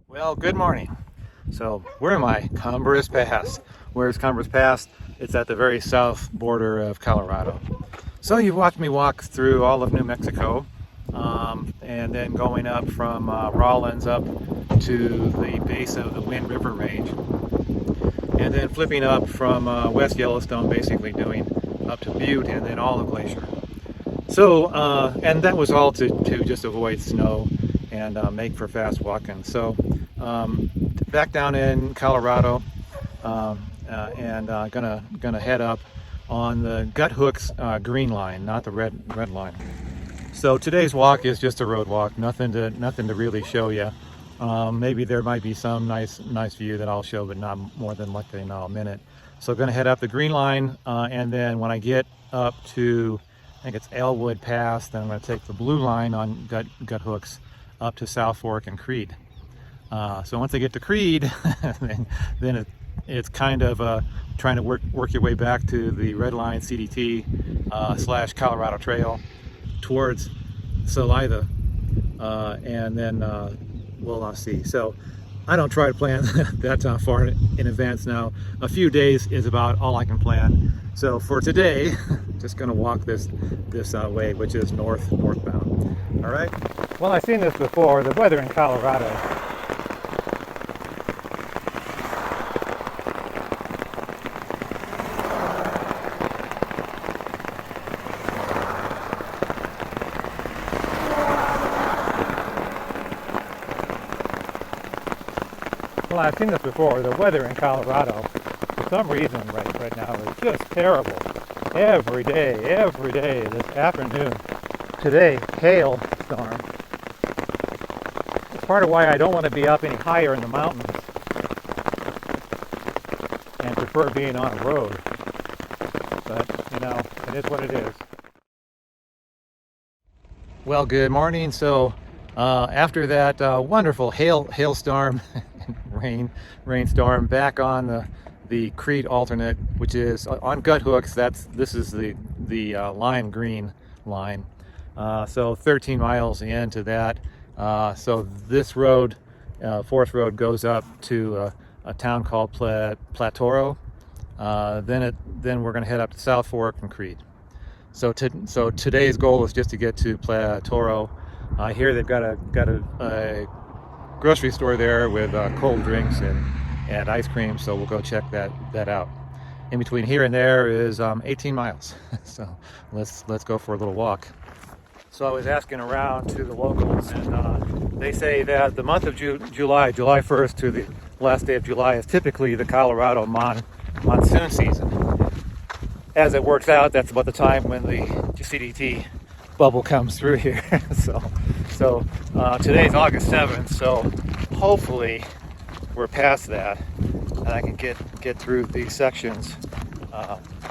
Well, good morning. So where am I? Cumbres Pass. Where's Cumbres Pass? It's at the very south border of Colorado. So you've watched me walk through all of New Mexico, and then going up from Rawlins up to the base of the Wind River Range, and then flipping up from West Yellowstone, basically doing up to Butte and then all of Glacier. So, and that was all to just avoid snow and make for fast walking. So back down in Colorado, and gonna head up on the Guthooks green line, not the red line. So today's walk is just a road walk, nothing to really show you. Maybe there might be some nice view that I'll show, but not more than likely in a minute. So gonna head up the green line, and then when I get up to, I think it's Elwood Pass, then I'm going to take the blue line on Guthooks up to South Fork and Creede. So once I get to Creede, then it's kind of trying to work your way back to the red line CDT / Colorado Trail towards Salida, and then we'll see. So I don't try to plan that far in advance now. A few days is about all I can plan. So for today, just going to walk this way, which is northbound. All right. Well, I've seen this before. The weather in Colorado. Well, I've seen this before. The weather in Colorado, for some reason, right now, is just terrible. Every day, this afternoon. Today, hailstorm. It's part of why I don't want to be up any higher in the mountains and prefer being on a road. But, it is what it is. Well, good morning. So, after that wonderful hailstorm, rainstorm, back on the Creede alternate, which is on Guthooks. This is the lime green line. So 13 miles into that. So this road, Forest Road, goes up to a town called Platoro. Then we're going to head up to South Fork and Creede. So today's goal is just to get to Platoro. Here they've got a grocery store there with cold drinks and ice cream, so we'll go check that out. In between here and there is 18 miles. So let's go for a little walk. So I was asking around to the locals, and they say that the month of July 1st to the last day of July, is typically the Colorado monsoon season. As it works out, that's about the time when the CDT bubble comes through here. so today's August 7th, so hopefully we're past that and I can get through these sections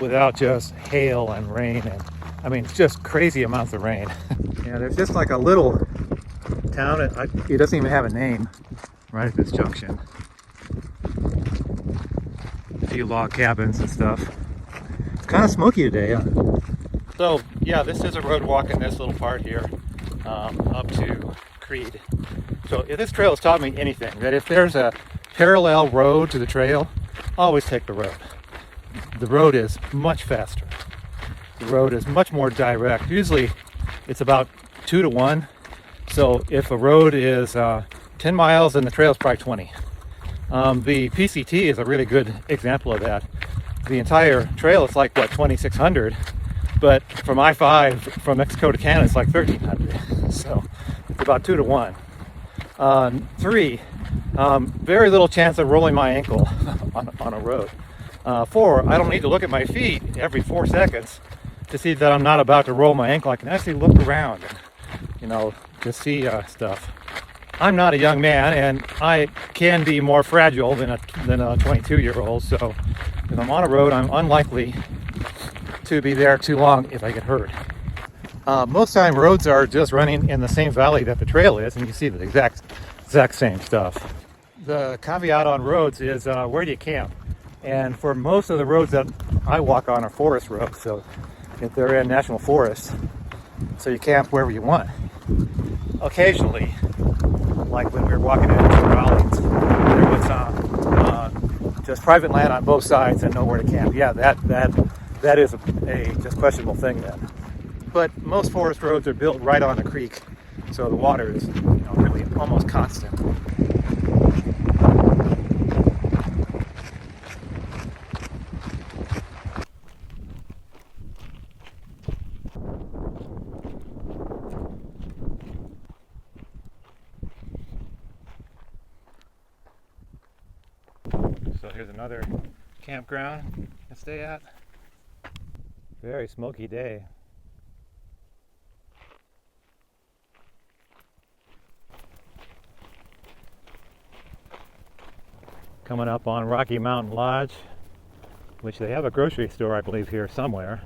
without just hail and rain, and just crazy amounts of rain. Yeah, there's just like a little town, it doesn't even have a name right at this junction. A few log cabins and stuff. It's kind of smoky today, huh? So yeah, this is a road walk in this little part here, up to Creede. So if this trail has taught me anything, that if there's a parallel road to the trail, always take the road. The road is much faster. The road is much more direct. Usually it's about 2 to 1. So if a road is 10 miles and the trail is probably 20. The PCT is a really good example of that. The entire trail is like, 2,600, but from I-5 from Mexico to Canada, it's like 1,300. So it's about 2 to 1. 3, very little chance of rolling my ankle on a road. 4, I don't need to look at my feet every 4 seconds to see that I'm not about to roll my ankle. I can actually look around and, to see stuff. I'm not a young man, and I can be more fragile than a 22-year-old. So if I'm on a road, I'm unlikely to be there too long if I get hurt. Most time roads are just running in the same valley that the trail is, and you see the exact same stuff. The caveat on roads is where do you camp? And for most of the roads that I walk on are forest roads, so if they're in national forests, so you camp wherever you want. Occasionally, like when we were walking into Rawlins, just private land on both sides and nowhere to camp. Yeah, that is a just questionable thing then. But most forest roads are built right on a creek, so the water is, really almost constant. So here's another campground to stay at. Very smoky day. Coming up on Rocky Mountain Lodge, which they have a grocery store, I believe, here somewhere.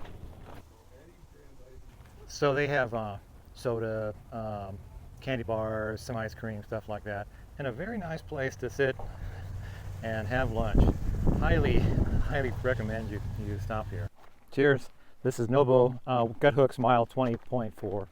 So they have soda, candy bars, some ice cream, stuff like that, and a very nice place to sit and have lunch. Highly recommend you stop here. Cheers. This is Novo Guthooks mile 20.4.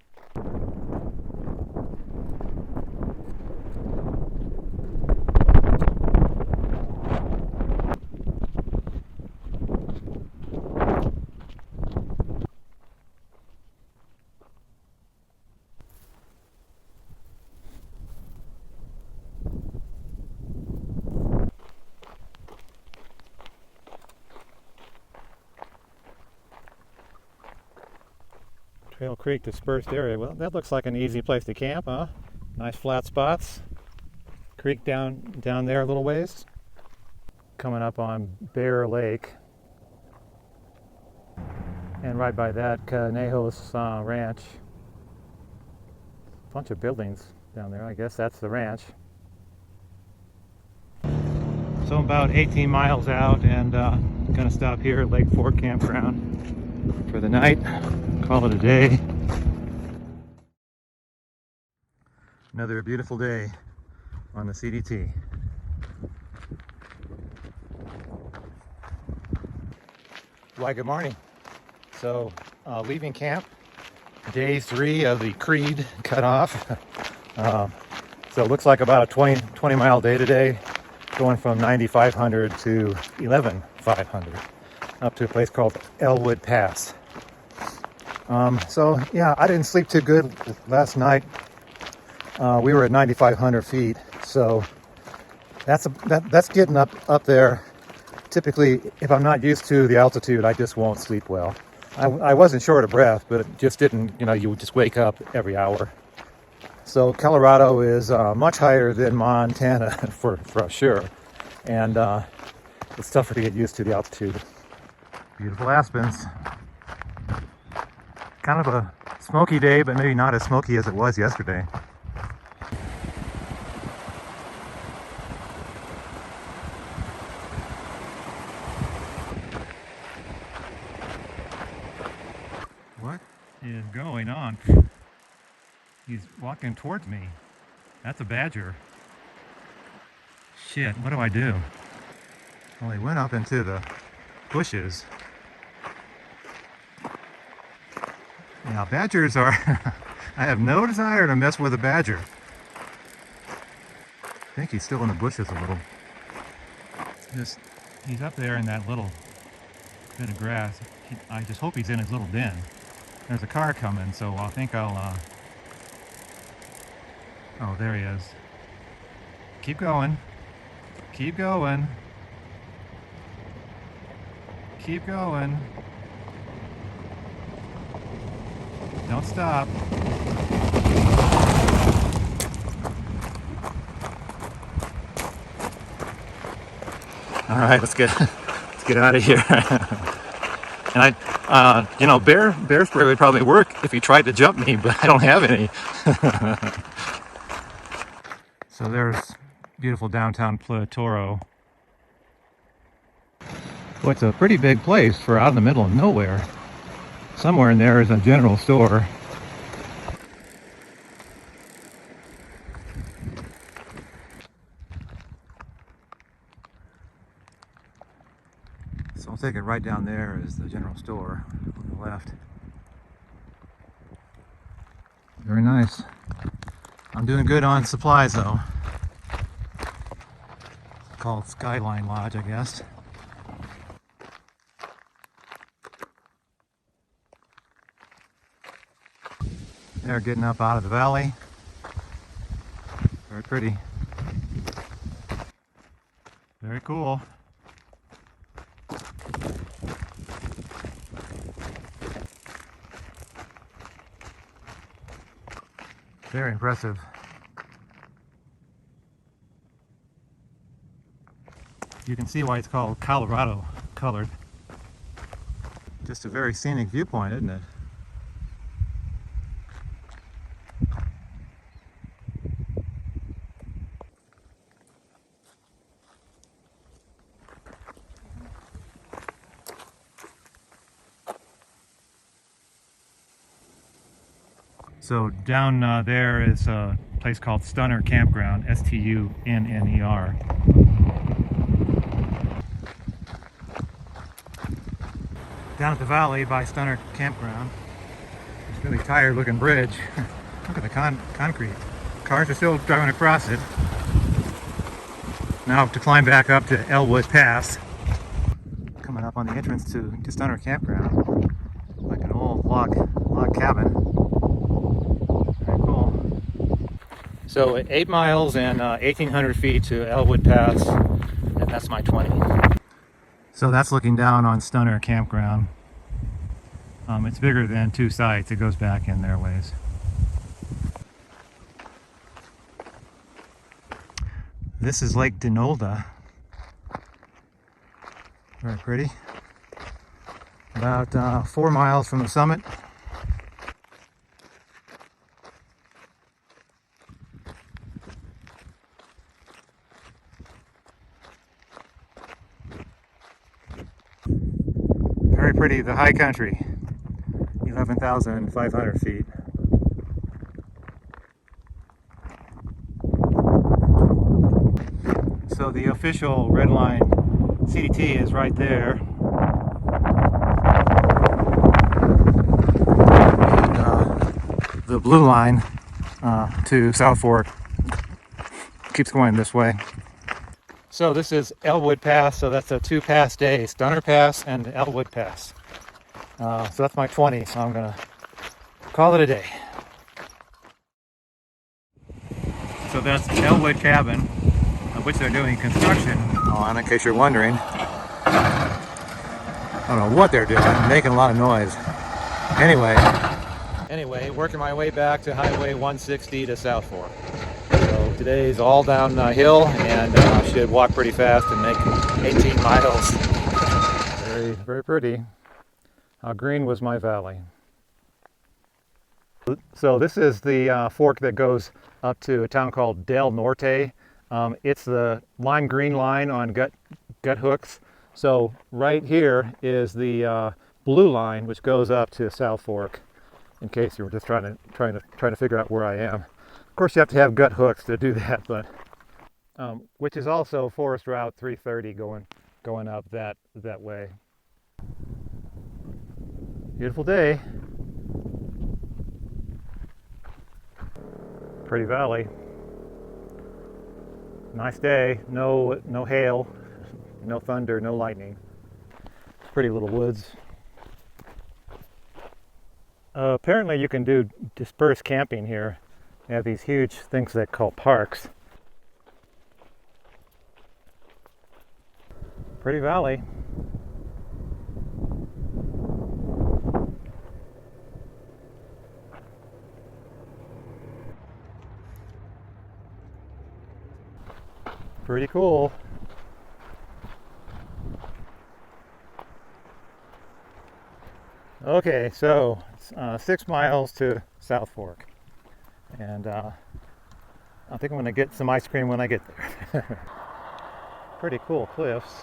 Trail Creek dispersed area. Well, that looks like an easy place to camp, huh? Nice flat spots. Creek down there a little ways. Coming up on Bear Lake. And right by that, Conejos Ranch. Bunch of buildings down there. I guess that's the ranch. So I'm about 18 miles out and gonna stop here at Lake Fork Campground for the night. Call it a day. Another beautiful day on the CDT. Why, good morning. So leaving camp, day 3 of the Creede cutoff. So it looks like about a 20 mile day today, going from 9,500 to 11,500 up to a place called Elwood Pass. So yeah, I didn't sleep too good last night. We were at 9,500 feet, so that's getting up there. Typically, if I'm not used to the altitude, I just won't sleep well. I wasn't short of breath, but it just didn't, you would just wake up every hour. So Colorado is much higher than Montana for sure, and it's tougher to get used to the altitude. Beautiful aspens. Kind of a smoky day, but maybe not as smoky as it was yesterday. What is going on? He's walking towards me. That's a badger. Shit, what do I do? Well, he went up into the bushes. Now, badgers are... I have no desire to mess with a badger. I think he's still in the bushes a little. He's up there in that little bit of grass. I just hope he's in his little den. There's a car coming, so I think I'll... Oh, there he is. Keep going. Keep going. Keep going. Don't stop. All right, let's get out of here. And bear spray would probably work if he tried to jump me, but I don't have any. So there's beautiful downtown Toro. Well, it's a pretty big place for out in the middle of nowhere. Somewhere in there is a general store. So I'll take it right down there is the general store on the left. Very nice. I'm doing good on supplies though. called Skyline Lodge, I guess. They're getting up out of the valley. Very pretty. Very cool. Very impressive. You can see why it's called Colorado colored. Just a very scenic viewpoint, isn't it? So down there is a place called Stunner Campground, S-T-U-N-N-E-R. Down at the valley by Stunner Campground. It's a really tired looking bridge. Look at the concrete. Cars are still driving across it. Now to climb back up to Elwood Pass. Coming up on the entrance to Stunner Campground. Like an old log cabin. Very cool. So 8 miles and 1,800 feet to Elwood Pass, and that's my 20. So that's looking down on Stunner Campground. It's bigger than 2 sites. It goes back in their ways. This is Lake Dinolda. Very pretty. About 4 miles from the summit. Very pretty, the high country. 11,500 feet. So the official red line CDT is right there. And the blue line to South Fork keeps going this way. So this is Elwood Pass, so that's a 2-pass day, Stunner Pass and Elwood Pass. So that's my 20, so I'm gonna call it a day. So that's Elwood Cabin, of which they're doing construction on, in case you're wondering. I don't know what they're doing, making a lot of noise. Anyway, working my way back to Highway 160 to South Fork. So today's all downhill, and I should walk pretty fast and make 18 miles. Very, very pretty. How green was my valley. So this is the fork that goes up to a town called Del Norte. It's the lime green line on Guthooks. So right here is the blue line, which goes up to South Fork. In case you were just trying to figure out where I am. Of course, you have to have Guthooks to do that, but which is also Forest Route 330 going up that way. Beautiful day. Pretty valley. Nice day. No hail, no thunder, no lightning. Pretty little woods. Apparently you can do dispersed camping here. They have these huge things they call parks. Pretty valley. Pretty cool. Okay, so 6 miles to South Fork, and I think I'm going to get some ice cream when I get there. Pretty cool cliffs.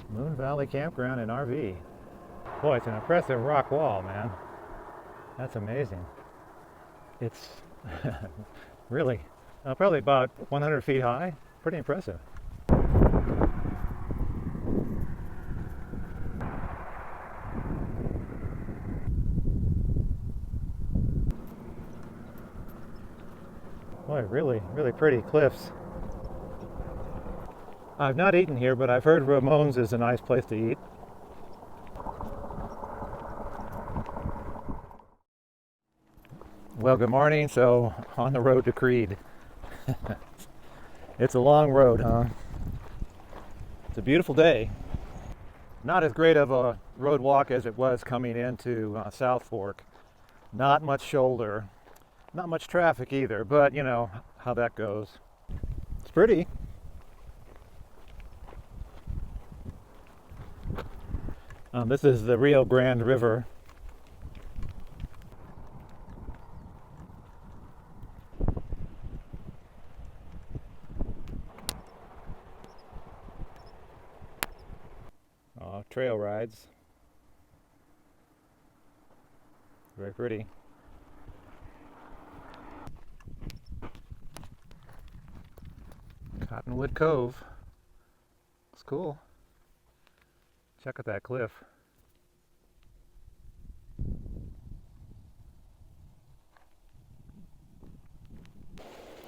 Moon Valley Campground and RV. Boy, it's an impressive rock wall, man. That's amazing. It's really probably about 100 feet high. Pretty impressive. Boy, really, really pretty cliffs. I've not eaten here, but I've heard Ramon's is a nice place to eat. Well, good morning. So, on the road to Creede. It's a long road, huh? It's a beautiful day. Not as great of a road walk as it was coming into South Fork. Not much shoulder, not much traffic either, but you know how that goes. It's pretty. This is the Rio Grande River. Trail rides. Very pretty. Cottonwood Cove. It's cool. Check out that cliff.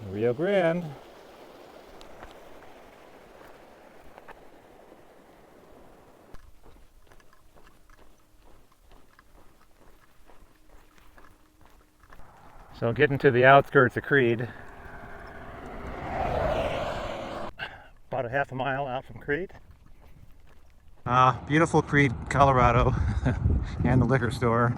Rio Grande. So getting to the outskirts of Creede. About a half a mile out from Creede. Beautiful Creede, Colorado, and the liquor store.